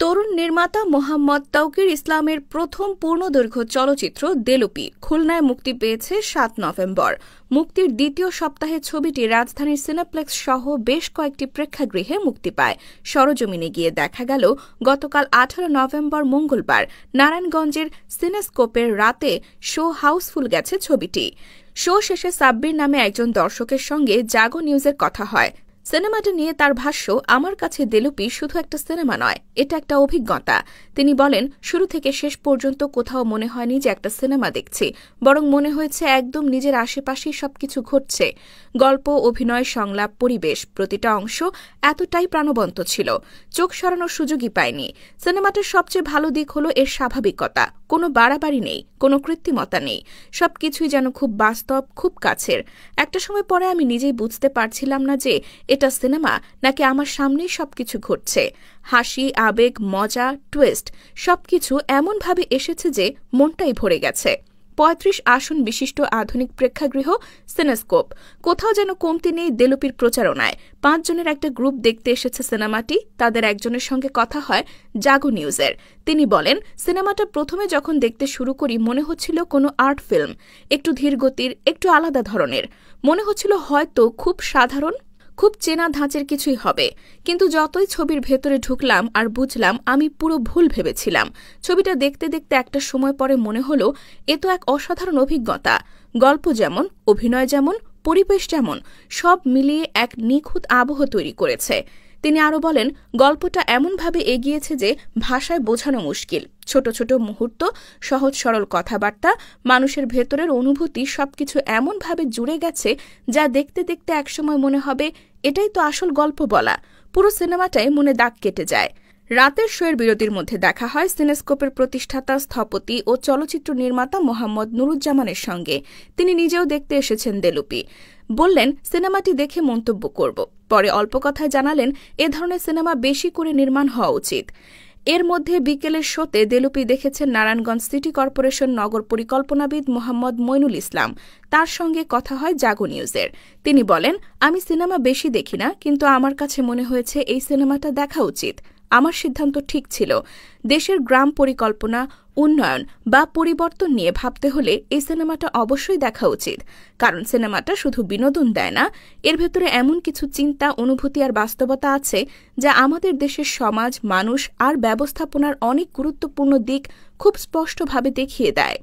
তরুণ নির্মাতা মোহাম্মদ তৌকির ইসলামের প্রথম পূর্ণদৈর্ঘ্য চলচ্চিত্র দেলুপি খুলনায় মুক্তি পেয়েছে ৭ নভেম্বর। মুক্তির দ্বিতীয় সপ্তাহে ছবিটি রাজধানীর সিনেপ্লেক্স সহ বেশ কয়েকটি প্রেক্ষাগৃহে মুক্তি পায়। সরজমিনে গিয়ে দেখা গেল গতকাল ১৮ নভেম্বর মঙ্গলবার নারায়ণগঞ্জের সিনেস্কোপের রাতে শো হাউসফুল গেছে ছবিটি। শো শেষে সাব্বির নামে একজন দর্শকের সঙ্গে জাগো নিউজের কথা হয়। সিনেমাটা নিয়ে তার ভাষ্য, আমার কাছে দেলুপি শুধু একটা সিনেমা নয়, এটা একটা অভিজ্ঞতা। তিনি বলেন, শুরু থেকে শেষ পর্যন্ত কোথাও মনে হয়নি যে একটা সিনেমা দেখছি, বরং মনে হয়েছে একদম নিজের আশেপাশেই সবকিছু ঘটছে। গল্প, অভিনয়, সংলাপ, পরিবেশ প্রতিটা অংশ এতটাই প্রাণবন্ত ছিল, চোখ সরানোর সুযোগই পায়নি। সিনেমাটার সবচেয়ে ভালো দিক হলো এর স্বাভাবিকতা, কোনো বাড়াবাড়ি নেই, কোনো কৃত্রিমতা নেই, সবকিছুই যেন খুব বাস্তব, খুব কাছের। একটা সময় পরে আমি নিজেই বুঝতে পারছিলাম না যে এটা সিনেমা নাকি আমার সামনেই সবকিছু ঘটছে। হাসি, আবেগ, মজা, টুইস্ট সবকিছু এমনভাবে এসেছে যে মনটাই ভরে গেছে। ৩৫ আসন বিশিষ্ট আধুনিক প্রেক্ষাগৃহ সিনেস্কোপ, কোথাও যেন কমতি নেই দেলুপির প্রচারণায়। ৫ জনের একটা গ্রুপ দেখতে এসেছে সিনেমাটি। তাদের একজনের সঙ্গে কথা হয় জাগো নিউজের। তিনি বলেন, সিনেমাটা প্রথমে যখন দেখতে শুরু করি মনে হচ্ছিল কোনো আর্ট ফিল্ম, একটু ধীরগতির, একটু আলাদা ধরনের। মনে হচ্ছিল হয়তো খুব সাধারণ, খুব চেনা ধাঁচের কিছুই হবে। কিন্তু যতই ছবির ভেতরে ঢুকলাম আর বুঝলাম আমি পুরো ভুল ভেবেছিলাম। ছবিটা দেখতে দেখতে একটা সময় পরে মনে হলো এ তো এক অসাধারণ অভিজ্ঞতা। গল্প যেমন, অভিনয় যেমন, পরিবেশ যেমন, সব মিলিয়ে এক নিখুঁত আবহ তৈরি করেছে। তিনি আরও বলেন, গল্পটা এমনভাবে এগিয়েছে যে ভাষায় বোঝানো মুশকিল। ছোট ছোট মুহূর্ত, সহজ সরল কথাবার্তা, মানুষের ভেতরের অনুভূতি সবকিছু এমনভাবে জুড়ে গেছে যা দেখতে দেখতে একসময় মনে হবে এটাই তো আসল গল্প বলা। পুরো সিনেমাটাই মনে দাগ কেটে যায়। রাতের শোয়ের বিরতির মধ্যে দেখা হয় সিনেস্কোপের প্রতিষ্ঠাতা, স্থপতি ও চলচ্চিত্র নির্মাতা মোহাম্মদ নুরুজ্জামানের সঙ্গে। তিনি নিজেও দেখতে এসেছেন দেলুপি। বললেন, সিনেমাটি দেখে মন্তব্য করব। পরে অল্প কথায় জানালেন, এ ধরনের সিনেমা বেশি করে নির্মাণ হওয়া উচিত। এর মধ্যে বিকেলের শোতে দেলুপি দেখেছেন নারায়ণগঞ্জ সিটি কর্পোরেশন নগর পরিকল্পনাবিদ মোহাম্মদ মইনুল ইসলাম। তার সঙ্গে কথা হয় জাগো নিউজের। তিনি বলেন, আমি সিনেমা বেশি দেখি না, কিন্তু আমার কাছে মনে হয়েছে এই সিনেমাটা দেখা উচিত। আমার সিদ্ধান্ত ঠিক ছিল। দেশের গ্রাম পরিকল্পনা, উন্নয়ন বা পরিবর্তন নিয়ে ভাবতে হলে এই সিনেমাটা অবশ্যই দেখা উচিত। কারণ সিনেমাটা শুধু বিনোদন দেয় না, এর ভেতরে এমন কিছু চিন্তা, অনুভূতি আর বাস্তবতা আছে যা আমাদের দেশের সমাজ, মানুষ আর ব্যবস্থাপনার অনেক গুরুত্বপূর্ণ দিক খুব স্পষ্টভাবে দেখিয়ে দেয়।